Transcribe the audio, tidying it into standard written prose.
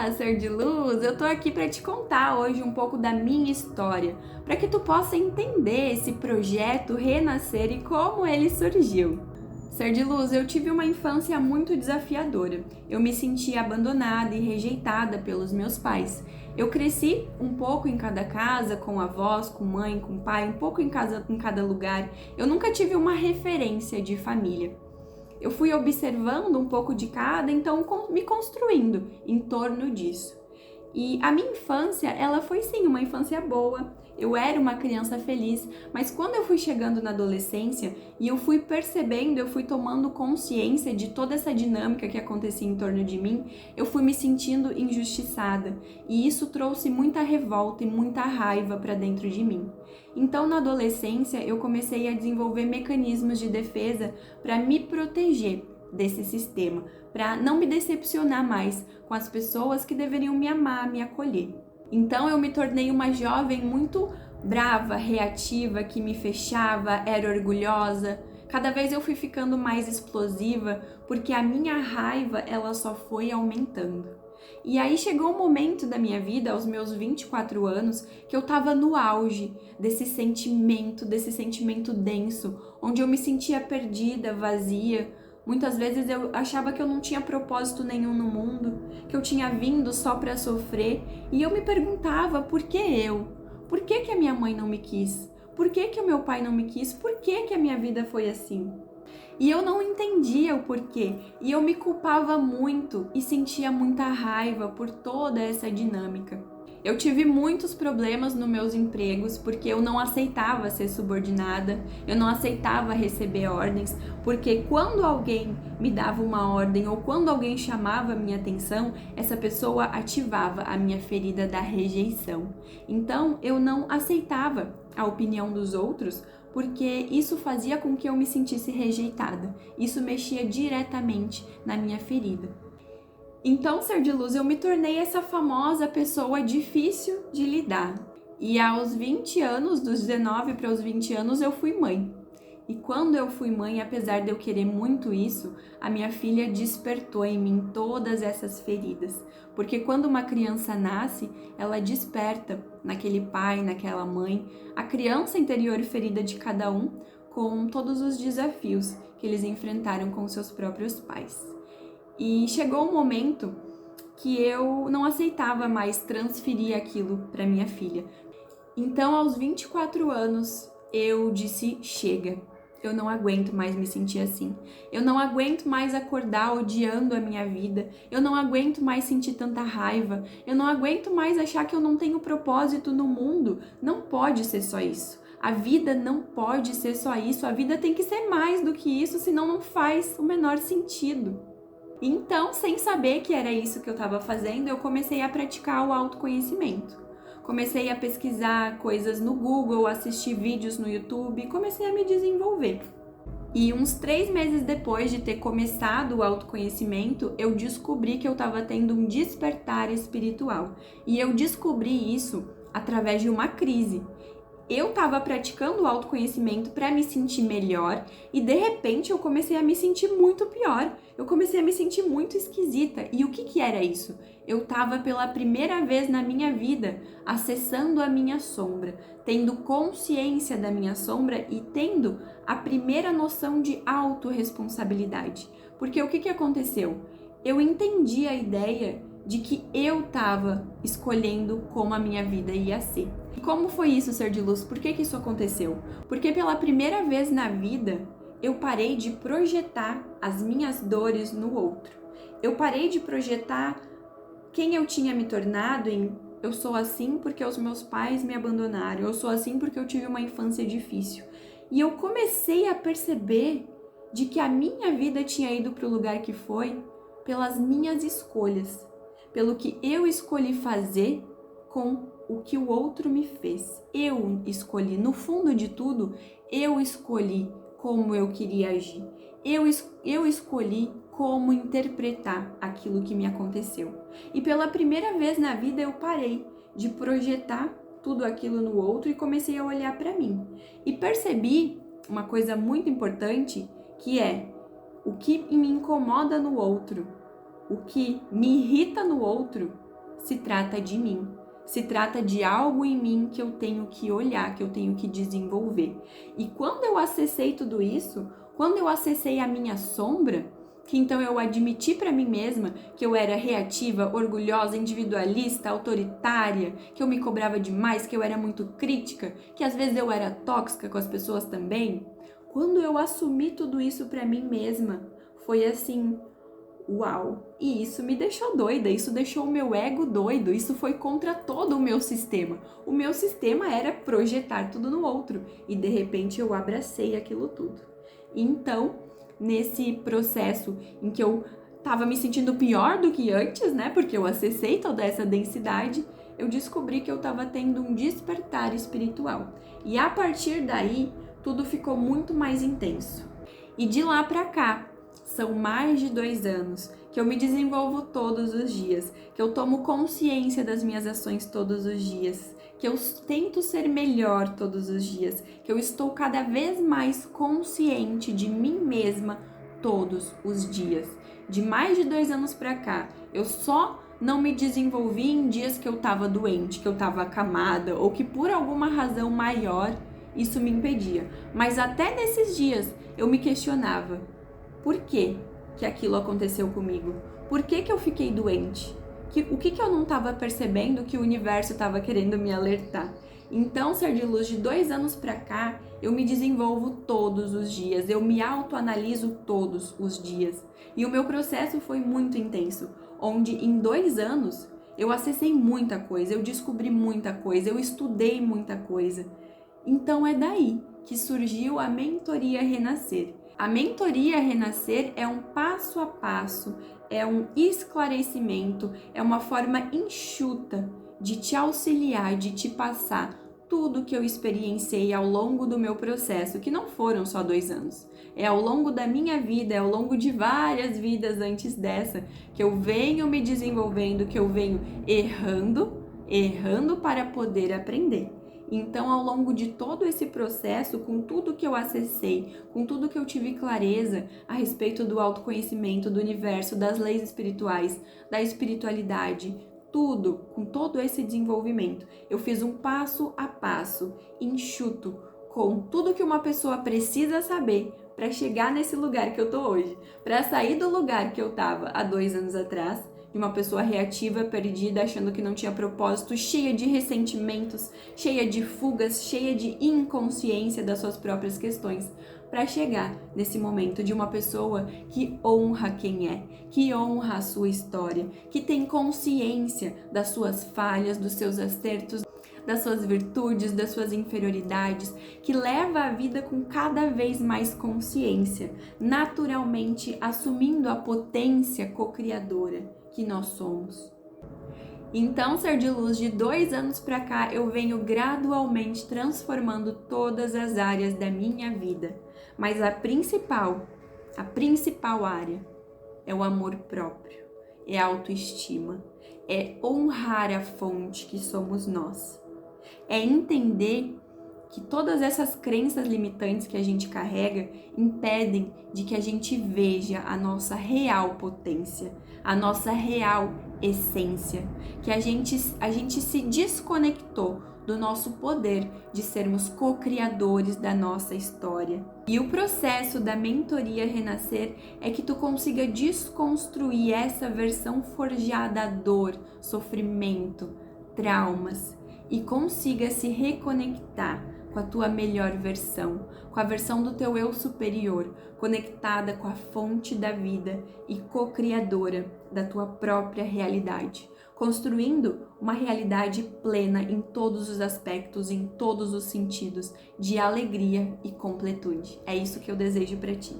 Olá, ser de luz! Eu tô aqui para te contar hoje um pouco da minha história, para que tu possa entender esse projeto Renascer e como ele surgiu. Ser de luz, eu tive uma infância muito desafiadora. Eu me sentia abandonada e rejeitada pelos meus pais. Eu cresci um pouco em cada casa, com avós, com mãe, com pai, um pouco em casa, em cada lugar. Eu nunca tive uma referência de família. Eu fui observando um pouco de cada, então me construindo em torno disso. E a minha infância, ela foi sim uma infância boa. Eu era uma criança feliz, mas quando eu fui chegando na adolescência e eu fui percebendo, eu fui tomando consciência de toda essa dinâmica que acontecia em torno de mim, eu fui me sentindo injustiçada. E isso trouxe muita revolta e muita raiva para dentro de mim. Então, na adolescência, eu comecei a desenvolver mecanismos de defesa para me proteger desse sistema, para não me decepcionar mais com as pessoas que deveriam me amar, me acolher. Então eu me tornei uma jovem muito brava, reativa, que me fechava, era orgulhosa. Cada vez eu fui ficando mais explosiva, porque a minha raiva ela só foi aumentando. E aí chegou um momento da minha vida, aos meus 24 anos, que eu tava no auge desse sentimento denso, onde eu me sentia perdida, vazia. Muitas vezes eu achava que eu não tinha propósito nenhum no mundo, que eu tinha vindo só para sofrer, e eu me perguntava por que eu? Por que que a minha mãe não me quis? Por que que o meu pai não me quis? Por que que a minha vida foi assim? E eu não entendia o porquê, e eu me culpava muito e sentia muita raiva por toda essa dinâmica. Eu tive muitos problemas nos meus empregos porque eu não aceitava ser subordinada, eu não aceitava receber ordens, porque quando alguém me dava uma ordem ou quando alguém chamava a minha atenção, essa pessoa ativava a minha ferida da rejeição. Então eu não aceitava a opinião dos outros porque isso fazia com que eu me sentisse rejeitada. Isso mexia diretamente na minha ferida. Então, ser de luz, eu me tornei essa famosa pessoa difícil de lidar. E aos 20 anos, dos 19 para os 20 anos, eu fui mãe. E quando eu fui mãe, apesar de eu querer muito isso, a minha filha despertou em mim todas essas feridas. Porque quando uma criança nasce, ela desperta naquele pai, naquela mãe, a criança interior ferida de cada um, com todos os desafios que eles enfrentaram com seus próprios pais. E chegou um momento que eu não aceitava mais transferir aquilo para minha filha. Então, aos 24 anos, eu disse: chega, eu não aguento mais me sentir assim. Eu não aguento mais acordar odiando a minha vida. Eu não aguento mais sentir tanta raiva. Eu não aguento mais achar que eu não tenho propósito no mundo. Não pode ser só isso. A vida não pode ser só isso. A vida tem que ser mais do que isso, senão não faz o menor sentido. Então, sem saber que era isso que eu estava fazendo, eu comecei a praticar o autoconhecimento. Comecei a pesquisar coisas no Google, assistir vídeos no YouTube e comecei a me desenvolver. E uns 3 meses depois de ter começado o autoconhecimento, eu descobri que eu estava tendo um despertar espiritual. E eu descobri isso através de uma crise. Eu estava praticando o autoconhecimento para me sentir melhor e de repente eu comecei a me sentir muito pior. Eu comecei a me sentir muito esquisita. E o que era isso? Eu estava pela primeira vez na minha vida acessando a minha sombra, tendo consciência da minha sombra e tendo a primeira noção de autorresponsabilidade. Porque o que aconteceu? Eu entendi a ideia de que eu estava escolhendo como a minha vida ia ser. E como foi isso, ser de luz? Por que isso aconteceu? Porque pela primeira vez na vida, eu parei de projetar as minhas dores no outro. Eu parei de projetar quem eu tinha me tornado em eu sou assim porque os meus pais me abandonaram, eu sou assim porque eu tive uma infância difícil. E eu comecei a perceber de que a minha vida tinha ido para o lugar que foi pelas minhas escolhas, pelo que eu escolhi fazer com o que o outro me fez. Eu escolhi, no fundo de tudo, eu escolhi como eu queria agir. Eu escolhi como interpretar aquilo que me aconteceu. E pela primeira vez na vida eu parei de projetar tudo aquilo no outro e comecei a olhar para mim. E percebi uma coisa muito importante, que é o que me incomoda no outro, o que me irrita no outro, se trata de mim. Se trata de algo em mim que eu tenho que olhar, que eu tenho que desenvolver. E quando eu acessei tudo isso, quando eu acessei a minha sombra, que então eu admiti para mim mesma que eu era reativa, orgulhosa, individualista, autoritária, que eu me cobrava demais, que eu era muito crítica, que às vezes eu era tóxica com as pessoas também. Quando eu assumi tudo isso para mim mesma, foi assim, uau! E isso me deixou doida, isso deixou o meu ego doido, isso foi contra todo o meu sistema. O meu sistema era projetar tudo no outro e de repente eu abracei aquilo tudo. Então, nesse processo em que eu tava me sentindo pior do que antes, né? Porque eu acessei toda essa densidade, eu descobri que eu tava tendo um despertar espiritual. E a partir daí, tudo ficou muito mais intenso. E de lá pra cá, são mais de 2 anos que eu me desenvolvo todos os dias, que eu tomo consciência das minhas ações todos os dias, que eu tento ser melhor todos os dias, que eu estou cada vez mais consciente de mim mesma todos os dias. De mais de 2 anos pra cá, eu só não me desenvolvi em dias que eu tava doente, que eu tava acamada ou que por alguma razão maior isso me impedia. Mas até nesses dias eu me questionava: por que aquilo aconteceu comigo? Por que eu fiquei doente? O que eu não estava percebendo que o universo estava querendo me alertar? Então, ser de luz, de 2 anos pra cá, eu me desenvolvo todos os dias, eu me autoanaliso todos os dias. E o meu processo foi muito intenso, onde em 2 anos eu acessei muita coisa, eu descobri muita coisa, eu estudei muita coisa. Então é daí que surgiu a Mentoria Renascer. A Mentoria Renascer é um passo a passo, é um esclarecimento, é uma forma enxuta de te auxiliar, de te passar tudo que eu experienciei ao longo do meu processo, que não foram só 2 anos. É ao longo da minha vida, é ao longo de várias vidas antes dessa, que eu venho me desenvolvendo, que eu venho errando para poder aprender. Então, ao longo de todo esse processo, com tudo que eu acessei, com tudo que eu tive clareza a respeito do autoconhecimento, do universo, das leis espirituais, da espiritualidade, tudo, com todo esse desenvolvimento, eu fiz um passo a passo, enxuto, com tudo que uma pessoa precisa saber para chegar nesse lugar que eu tô hoje, para sair do lugar que eu tava há 2 anos atrás, de uma pessoa reativa, perdida, achando que não tinha propósito, cheia de ressentimentos, cheia de fugas, cheia de inconsciência das suas próprias questões, para chegar nesse momento de uma pessoa que honra quem é, que honra a sua história, que tem consciência das suas falhas, dos seus acertos, das suas virtudes, das suas inferioridades, que leva a vida com cada vez mais consciência, naturalmente assumindo a potência co-criadora que nós somos. Então, ser de luz, de 2 anos pra cá, eu venho gradualmente transformando todas as áreas da minha vida. Mas a principal área é o amor próprio, é a autoestima, é honrar a fonte que somos nós. É entender que todas essas crenças limitantes que a gente carrega impedem de que a gente veja a nossa real potência, a nossa real essência, que a gente se desconectou do nosso poder de sermos co-criadores da nossa história. E o processo da Mentoria Renascer é que tu consiga desconstruir essa versão forjada a dor, sofrimento, traumas e consiga se reconectar com a tua melhor versão, com a versão do teu eu superior, conectada com a fonte da vida e co-criadora da tua própria realidade, construindo uma realidade plena em todos os aspectos, em todos os sentidos, de alegria e completude. É isso que eu desejo para ti.